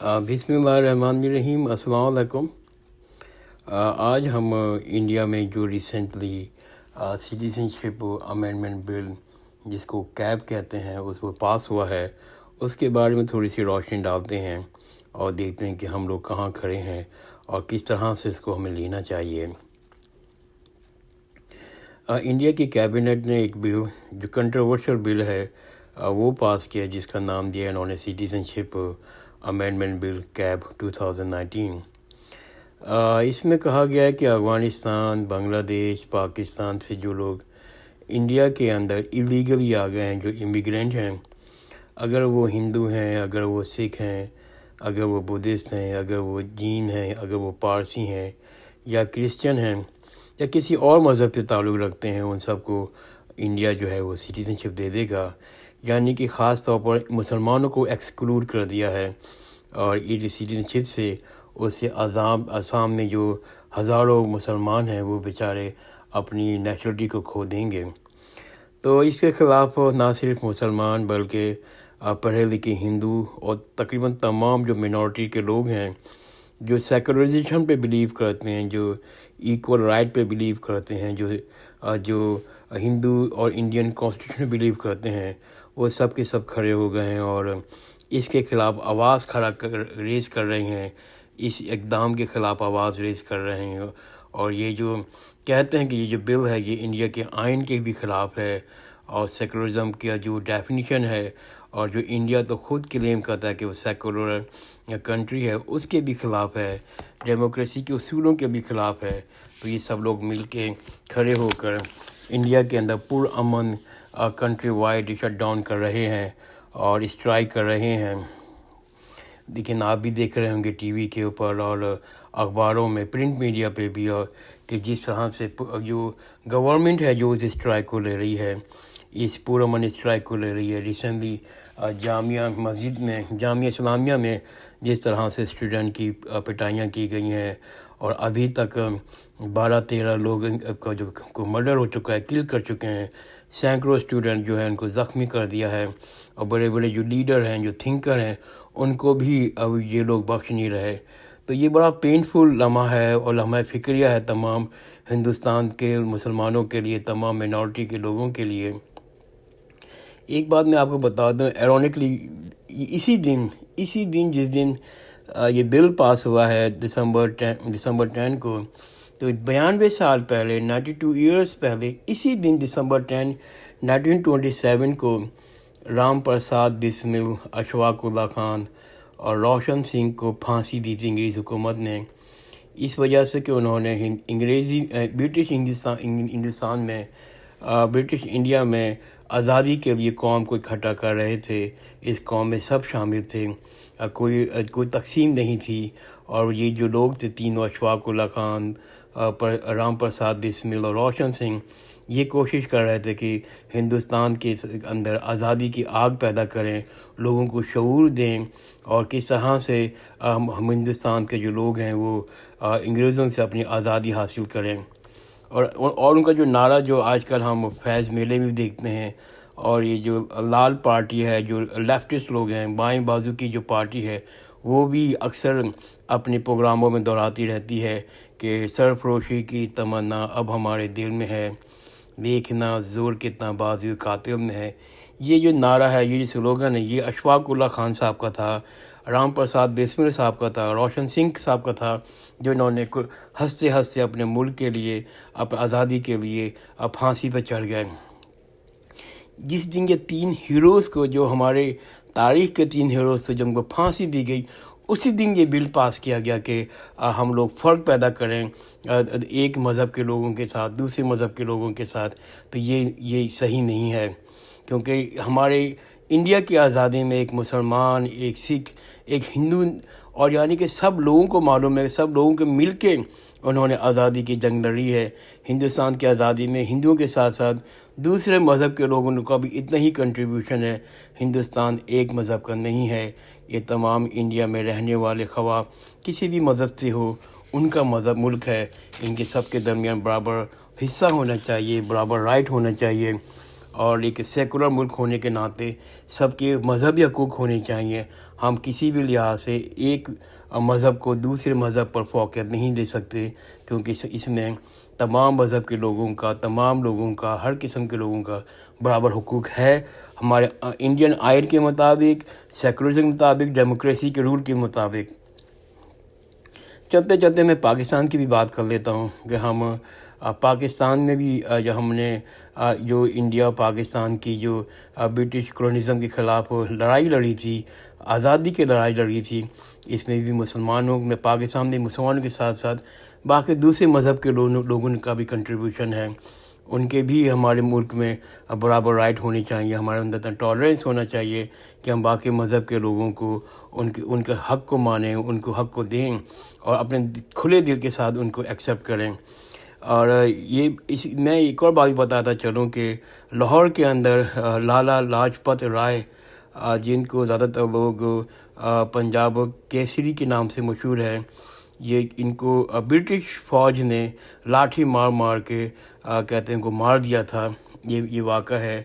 بسم اللہ الرحمن الرحیم، السلام علیکم۔ آج ہم انڈیا میں جو ریسنٹلی سٹیزن شپ امینڈمنٹ بل جس کو کیب کہتے ہیں اس کو پاس ہوا ہے، اس کے بارے میں تھوڑی سی روشنی ڈالتے ہیں اور دیکھتے ہیں کہ ہم لوگ کہاں کھڑے ہیں اور کس طرح سے اس کو ہمیں لینا چاہیے۔ انڈیا کی کیبنٹ نے ایک بل جو کنٹروورشل بل ہے وہ پاس کیا، جس کا نام دیا انہوں نے سٹیزن شپ امینڈمنٹ بل کیب 2019۔ اس میں کہا گیا ہے کہ افغانستان، بنگلہ دیش، پاکستان سے جو لوگ انڈیا کے اندر ایلیگلی آ گئے ہیں، جو امیگرینٹ ہیں، اگر وہ ہندو ہیں، اگر وہ سکھ ہیں، اگر وہ بدھسٹ ہیں، اگر وہ جین ہیں، اگر وہ پارسی ہیں یا کرسچن ہیں یا کسی اور مذہب سے تعلق رکھتے ہیں، ان سب کو انڈیا جو ہے وہ سٹیزن شپ دے دے گا۔ یعنی کہ خاص طور پر مسلمانوں کو ایکسکلوڈ کر دیا ہے، اور یہ جو سٹیزن شپ سے اس سے آسام میں جو ہزاروں مسلمان ہیں وہ بیچارے اپنی نیشنلٹی کو کھو دیں گے۔ تو اس کے خلاف نہ صرف مسلمان بلکہ پڑھے لکھے ہندو اور تقریباً تمام جو منورٹی کے لوگ ہیں، جو سیکولرزیشن پہ بلیو کرتے ہیں، جو ایکول رائٹ پہ بلیو کرتے ہیں، جو ہندو اور انڈین کانسٹیٹیوشن پہ بلیو کرتے ہیں، وہ سب کے سب کھڑے ہو گئے ہیں اور اس کے خلاف آواز ریز کر رہے ہیں، اس اقدام کے خلاف آواز ریز کر رہے ہیں، اور یہ جو کہتے ہیں کہ یہ جو بل ہے یہ انڈیا کے آئین کے بھی خلاف ہے، اور سیکولرزم کا جو ڈیفینیشن ہے، اور جو انڈیا تو خود کلیم کرتا ہے کہ وہ سیکولر کنٹری ہے، اس کے بھی خلاف ہے، ڈیموکریسی کے اصولوں کے بھی خلاف ہے۔ تو یہ سب لوگ مل کے کھڑے ہو کر انڈیا کے اندر پرامن کنٹری وائڈ شٹ ڈاؤن کر رہے ہیں اور اسٹرائک کر رہے ہیں۔ لیکن آپ بھی دیکھ رہے ہوں گے ٹی وی کے اوپر اور اخباروں میں، پرنٹ میڈیا پہ بھی، اور کہ جس طرح سے جو گورنمنٹ ہے جو اس اسٹرائک کو لے رہی ہے، اس پرامن اسٹرائک کو لے رہی ہے۔ ریسنٹلی جامعہ مسجد میں، جامعہ اسلامیہ میں جس طرح سے اسٹوڈنٹ کی پٹائیاں کی گئی ہیں، اور ابھی تک 12-13 لوگ کو مرڈر ہو چکا ہے، کل کر چکے ہیں، سینکڑوں اسٹوڈنٹ جو ہیں ان کو زخمی کر دیا ہے، اور بڑے بڑے جو لیڈر ہیں، جو تھنکر ہیں، ان کو بھی اب یہ لوگ بخش نہیں رہے۔ تو یہ بڑا پینفل لمحہ ہے اور لمحہ فکریہ ہے تمام ہندوستان کے مسلمانوں کے لیے، تمام مینورٹی کے لوگوں کے لیے۔ ایک بات میں آپ کو بتا دوں، ایرونکلی اسی دن جس دن یہ بل پاس ہوا ہے دسمبر 10 کو، تو 92 سال پہلے، 92 ایئرس پہلے، اسی دن دسمبر 10 1927 کو رام پرساد بسمل، اشفاق اللہ خان اور روشن سنگھ کو پھانسی دی تھی انگریز حکومت نے، اس وجہ سے کہ انہوں نے برٹش ہندوستان میں، برٹش انڈیا میں آزادی کے لیے قوم کو اکٹھا کر رہے تھے۔ اس قوم میں سب شامل تھے، کوئی تقسیم نہیں تھی، اور یہ جو لوگ تھے تینوں، اشفاق اللہ خان، رام پرساد بسمل اور روشن سنگھ، یہ کوشش کر رہے تھے کہ ہندوستان کے اندر آزادی کی آگ پیدا کریں، لوگوں کو شعور دیں، اور کس طرح سے ہم ہندوستان کے جو لوگ ہیں وہ انگریزوں سے اپنی آزادی حاصل کریں۔ اور ان کا جو نعرہ جو آج کل ہم فیض میلے میں دیکھتے ہیں، اور یہ جو لال پارٹی ہے، جو لیفٹسٹ لوگ ہیں، بائیں بازو کی جو پارٹی ہے، وہ بھی اکثر اپنے پروگراموں میں دہراتی رہتی ہے کہ سرفروشی کی تمنا اب ہمارے دل میں ہے، دیکھنا زور کتنا بازو قاتل میں ہے۔ یہ جو نعرہ ہے، یہ جو سلوگن ہے، یہ اشفاق اللہ خان صاحب کا تھا، رام پرساد بسمل صاحب کا تھا، روشن سنگھ صاحب کا تھا، جو انہوں نے ہنستے ہنستے اپنے ملک کے لیے، اپنے آزادی کے لیے پھانسی پہ چڑھ گئے۔ جس دن یہ 3 ہیروز کو، جو ہمارے تاریخ کے 3 ہیروز تھے، جن کو پھانسی دی گئی، اسی دن یہ بل پاس کیا گیا کہ ہم لوگ فرق پیدا کریں ایک مذہب کے لوگوں کے ساتھ دوسرے مذہب کے لوگوں کے ساتھ۔ تو یہ صحیح نہیں ہے، کیونکہ ہمارے انڈیا کی آزادی میں ایک مسلمان، ایک سکھ، ایک ہندو، اور یعنی کہ سب لوگوں کو معلوم ہے، سب لوگوں کے مل کے انہوں نے آزادی کی جنگ لڑی ہے۔ ہندوستان کی آزادی میں ہندوؤں کے ساتھ ساتھ دوسرے مذہب کے لوگوں کا بھی اتنا ہی کنٹریبیوشن ہے۔ ہندوستان ایک مذہب کا نہیں ہے، یہ تمام انڈیا میں رہنے والے خواہ کسی بھی مذہب سے ہو، ان کا مذہب ملک ہے، ان کے سب کے درمیان برابر حصہ ہونا چاہیے، برابر رائٹ ہونا چاہیے، اور ایک سیکولر ملک ہونے کے ناطے سب کے مذہبی حقوق ہونے چاہیے. ہم کسی بھی لحاظ سے ایک مذہب کو دوسرے مذہب پر فوقیت نہیں دے سکتے، کیونکہ اس میں تمام مذہب کے لوگوں کا، تمام لوگوں کا، ہر قسم کے لوگوں کا برابر حقوق ہے. ہمارے انڈین آئین کے مطابق، سیکولرزم کے مطابق، ڈیموکریسی کے رول کے مطابق. چلتے چلتے میں پاکستان کی بھی بات کر لیتا ہوں کہ ہم پاکستان میں بھی جو ہم نے جو انڈیا پاکستان کی جو برٹش کولونیزم کے خلاف لڑائی لڑی تھی، آزادی کی لڑائی لڑی تھی، اس میں بھی مسلمانوں میں پاکستان میں مسلمانوں کے ساتھ ساتھ باقی دوسرے مذہب کے لوگوں کا بھی کنٹریبیوشن ہے. ان کے بھی ہمارے ملک میں برابر رائٹ ہونی چاہیے. ہمارے اندر ٹالرنس ہونا چاہیے کہ ہم باقی مذہب کے لوگوں کو ان کے حق کو مانیں، ان کو حق کو دیں اور اپنے کھلے دل کے ساتھ ان کو ایکسیپٹ کریں. اور میں ایک اور بات بتاتا چلوں کہ لاہور کے اندر لالا لاجپت رائے، جن کو زیادہ تر لوگ پنجاب کیسری کے نام سے مشہور ہے، ان کو برٹش فوج نے لاٹھی مار مار کے کہتے ہیں کو مار دیا تھا. یہ واقعہ ہے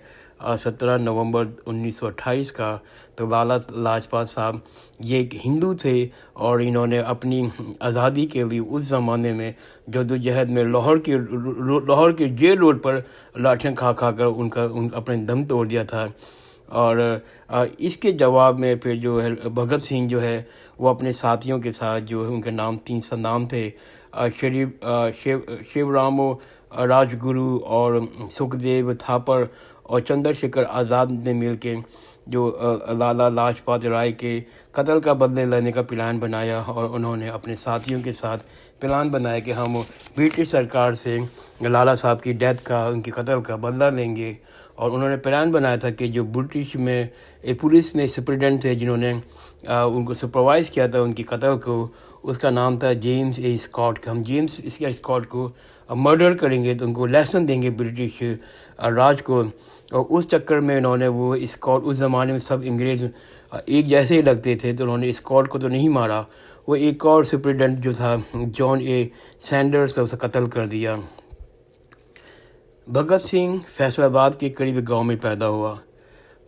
17 نومبر 1928 کا. تو لالا لاجپت صاحب یہ ایک ہندو تھے اور انہوں نے اپنی آزادی کے لیے اس زمانے میں جدوجہد میں لاہور کے جیل روڈ پر لاٹھیاں کھا کر اپنے دم توڑ دیا تھا. اور اس کے جواب میں پھر جو ہے بھگت سنگھ جو ہے وہ اپنے ساتھیوں کے ساتھ، جو ہے ان کے نام 3 نام تھے، شیو رامو راج گرو اور سکھدیو تھاپر اور چندر شیکھر آزاد نے مل کے جو لالا لاجپت رائے کے قتل کا بدلہ لینے کا پلان بنایا. اور انہوں نے اپنے ساتھیوں کے ساتھ پلان بنایا کہ ہم برٹش سرکار سے لالا صاحب کی ڈیتھ کا، ان کے قتل کا بدلہ لیں گے. اور انہوں نے پلان بنایا تھا کہ جو برٹش میں پولیس میں سپرڈنٹ تھے جنہوں نے ان کو سپروائز کیا تھا ان کی قتل کو، اس کا نام تھا جیمز اے اسکاٹ. کہ ہم جیمز اسکاٹ کو مرڈر کریں گے تو ان کو لیسن دیں گے برٹش راج کو. اور اس چکر میں انہوں نے وہ اسکاٹ، اس زمانے میں سب انگریز ایک جیسے ہی لگتے تھے، تو انہوں نے اسکاٹ کو تو نہیں مارا، وہ ایک اور سپرڈنٹ جو تھا جان اے سینڈرز کا، اسے قتل کر دیا. بھگت سنگھ فیصل آباد کے قریب گاؤں میں پیدا ہوا.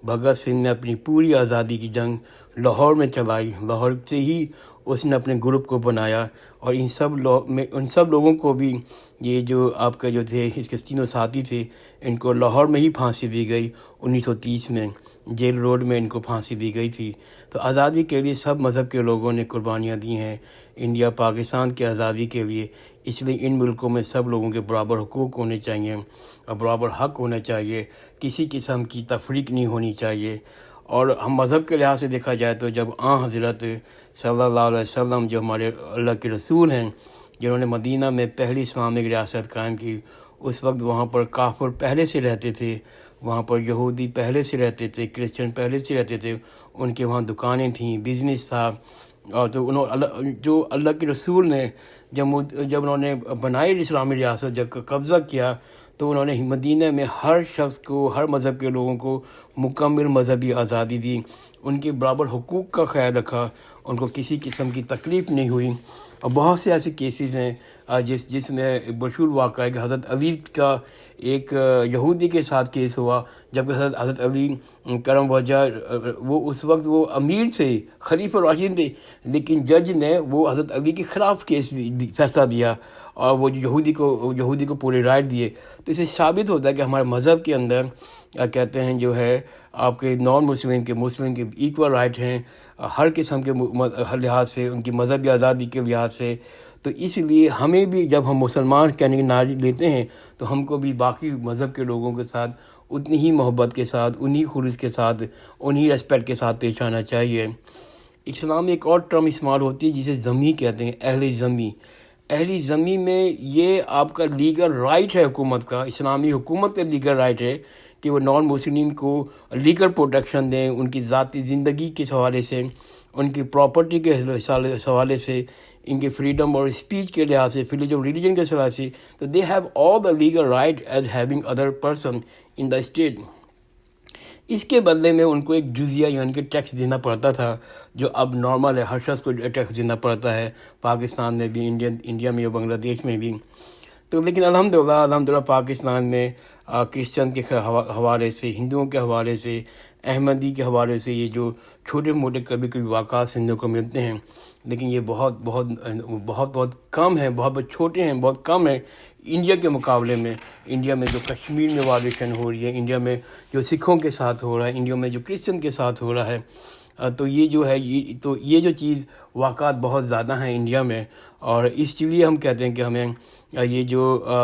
بھگت سنگھ نے اپنی پوری آزادی کی جنگ لاہور میں چلائی. لاہور سے ہی اس نے اپنے گروپ کو بنایا اور ان سب لوگوں کو بھی، یہ جو آپ کا جو تھے اس کے 3 ساتھی تھے، ان کو لاہور میں ہی پھانسی دی گئی 1930 میں. جیل روڈ میں ان کو پھانسی دی گئی تھی. تو آزادی کے لیے سب مذہب کے لوگوں نے قربانیاں دی ہیں انڈیا پاکستان کی آزادی کے لیے. اس لیے ان ملکوں میں سب لوگوں کے برابر حقوق ہونے چاہیے اور برابر حق ہونا چاہیے. کسی قسم کی تفریق نہیں ہونی چاہیے. اور ہم مذہب کے لحاظ سے دیکھا جائے تو جب حضرت صلی اللہ علیہ وسلم، جو ہمارے اللہ کے رسول ہیں، جنہوں نے مدینہ میں پہلی اسلامک ریاست قائم کی، اس وقت وہاں پر کافر پہلے سے رہتے تھے، وہاں پر یہودی پہلے سے رہتے تھے، کرسچن پہلے سے رہتے تھے، ان کے وہاں دکانیں تھیں، بزنس تھا. اور تو جو اللہ کے رسول نے جب انہوں نے بنائی اسلامی ریاست، جب قبضہ کیا، تو انہوں نے مدینہ میں ہر شخص کو، ہر مذہب کے لوگوں کو مکمل مذہبی آزادی دی، ان کے برابر حقوق کا خیال رکھا، ان کو کسی قسم کی تکلیف نہیں ہوئی. اور بہت سے ایسے کیسز ہیں جس میں مشہور واقعہ ہے کہ حضرت علی کا ایک یہودی کے ساتھ کیس ہوا، جب حضرت علی کرم وجہ وہ اس وقت وہ امیر تھے، خلیفہ راشد تھے، لیکن جج نے وہ حضرت علی کے خلاف کیس فیصلہ دیا اور وہ یہودی کو پورے رائٹ دیے. تو اسے ثابت ہوتا ہے کہ ہمارے مذہب کے اندر کہتے ہیں جو ہے آپ کے نان مسلم کے ایکول رائٹ ہیں ہر قسم کے لحاظ سے، ان کی مذہبی آزادی کے لحاظ سے. تو اس لیے ہمیں بھی جب ہم مسلمان کہنے کی نعرہ لیتے ہیں تو ہم کو بھی باقی مذہب کے لوگوں کے ساتھ اتنی ہی محبت کے ساتھ، انہی خلوص کے ساتھ، انہی ریسپیکٹ کے ساتھ پیش آنا چاہیے. اسلام میں ایک اور ٹرم استعمال ہوتی ہے جسے ذمی کہتے ہیں، اہل ذمی. اہل ذمی میں یہ آپ کا لیگل رائٹ ہے حکومت کا، اسلامی حکومت کا لیگل رائٹ ہے کہ وہ نان مسلم کو لیگل پروٹیکشن دیں، ان کی ذاتی زندگی کے حوالے سے، ان کی پراپرٹی کے حوالے سے، ان کے فریڈم اور اسپیچ کے لحاظ سے، فریڈم آف ریلیجن کے حوالے سے. تو they have all the legal right as having other person in the state. اس کے بدلے میں ان کو ایک جزیہ یعنی کہ ٹیکس دینا پڑتا تھا، جو اب نارمل ہے، ہر شخص کو ٹیکس دینا پڑتا ہے، پاکستان میں بھی، انڈیا میں اور بنگلہ دیش میں بھی. تو لیکن الحمدللہ پاکستان میں کرسچن کے حوالے سے، ہندوؤں کے حوالے سے، احمدی کے حوالے سے یہ جو چھوٹے موٹے کبھی کبھی واقعات سننے کو ملتے ہیں، لیکن یہ بہت بہت بہت بہت کم ہیں، بہت بہت چھوٹے ہیں، بہت کم ہیں انڈیا کے مقابلے میں۔ انڈیا میں جو کشمیر میں وائلیشن ہو رہی ہے، انڈیا میں جو سکھوں کے ساتھ ہو رہا ہے، انڈیا میں جو کرسچن کے ساتھ ہو رہا ہے، تو یہ جو ہے یہ جو چیز واقعات بہت زیادہ ہیں انڈیا میں، اور اس لیے ہم کہتے ہیں کہ ہمیں یہ جو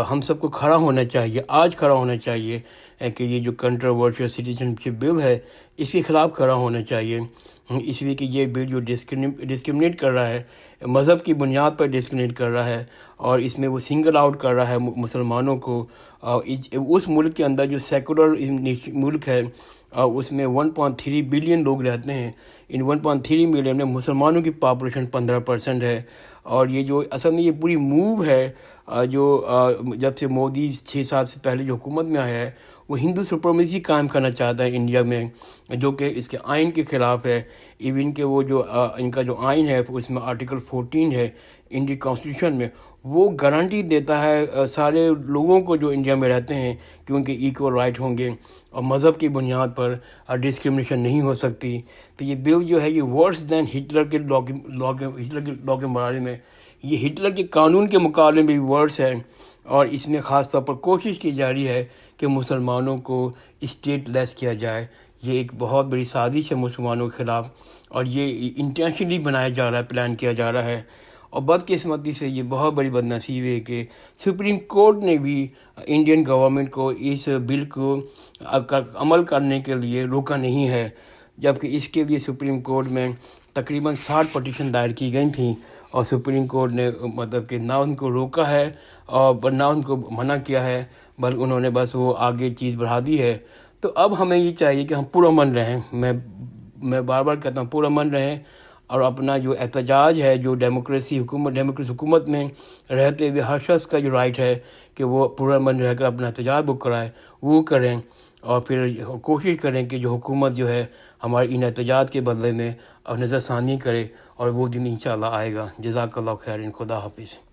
ہم سب کو کھڑا ہونا چاہیے، آج کھڑا ہونا چاہیے کہ یہ جو کنٹروورشل سٹیزن شپ بل ہے اس کے خلاف کھڑا ہونا چاہیے، اس لیے کہ یہ بل جو ڈسکرمنیٹ کر رہا ہے، مذہب کی بنیاد پر ڈسکرمنیٹ کر رہا ہے، اور اس میں وہ سنگل آؤٹ کر رہا ہے مسلمانوں کو۔ اس ملک کے اندر جو سیکولر ملک ہے، اس میں 1.3 بلین لوگ رہتے ہیں، ان 1.3 ملین میں مسلمانوں کی پاپولیشن 15% ہے، اور یہ جو اصل میں یہ پوری موو ہے جو جب سے مودی 6 سال سے پہلے جو حکومت میں آیا ہے، وہ ہندو سپرمیسی قائم کرنا چاہتا ہے انڈیا میں، جو کہ اس کے آئین کے خلاف ہے۔ ایون کہ وہ جو ان کا جو آئین ہے اس میں آرٹیکل 14 ہے انڈین کانسٹیٹیوشن میں، وہ گارنٹی دیتا ہے سارے لوگوں کو جو انڈیا میں رہتے ہیں کہ ان کے ایکول رائٹ ہوں گے، اور مذہب کی بنیاد پر ڈسکرمنیشن نہیں ہو سکتی۔ تو یہ بل جو ہے یہ ورس دین ہٹلر کے لا کے بارے میں، یہ ہٹلر کے قانون کے مقابلے میں بھی ورس ہے، اور اس میں خاص طور پر کوشش کی جا رہی ہے کہ مسلمانوں کو اسٹیٹ لیس کیا جائے۔ یہ ایک بہت بڑی سازش ہے مسلمانوں کے خلاف، اور یہ انٹینشنلی بنایا جا رہا ہے، پلان کیا جا رہا ہے۔ اور بدقسمتی سے یہ بہت بڑی بدنصیبی ہے کہ سپریم کورٹ نے بھی انڈین گورنمنٹ کو اس بل کو عمل کرنے کے لیے روکا نہیں ہے، جبکہ اس کے لیے سپریم کورٹ میں تقریباً 60 پٹیشن دائر کی گئی تھیں، اور سپریم کورٹ نے مطلب کہ نہ ان کو روکا ہے اور نہ ان کو منع کیا ہے، بلکہ انہوں نے بس وہ آگے چیز بڑھا دی ہے۔ تو اب ہمیں یہ چاہیے کہ ہم پرامن رہیں، میں بار بار کہتا ہوں پرامن رہیں، اور اپنا جو احتجاج ہے، جو ڈیموکریسی حکومت میں رہتے ہوئے ہر شخص کا جو رائٹ ہے کہ وہ پرامن رہ کر اپنا احتجاج کرائے، وہ کریں، اور پھر کوشش کریں کہ جو حکومت جو ہے ہمارے ان احتجاج کے بدلے میں نظر ثانی کرے، اور وہ دن انشاءاللہ آئے گا۔ جزاک اللہ خیر، خدا حافظ۔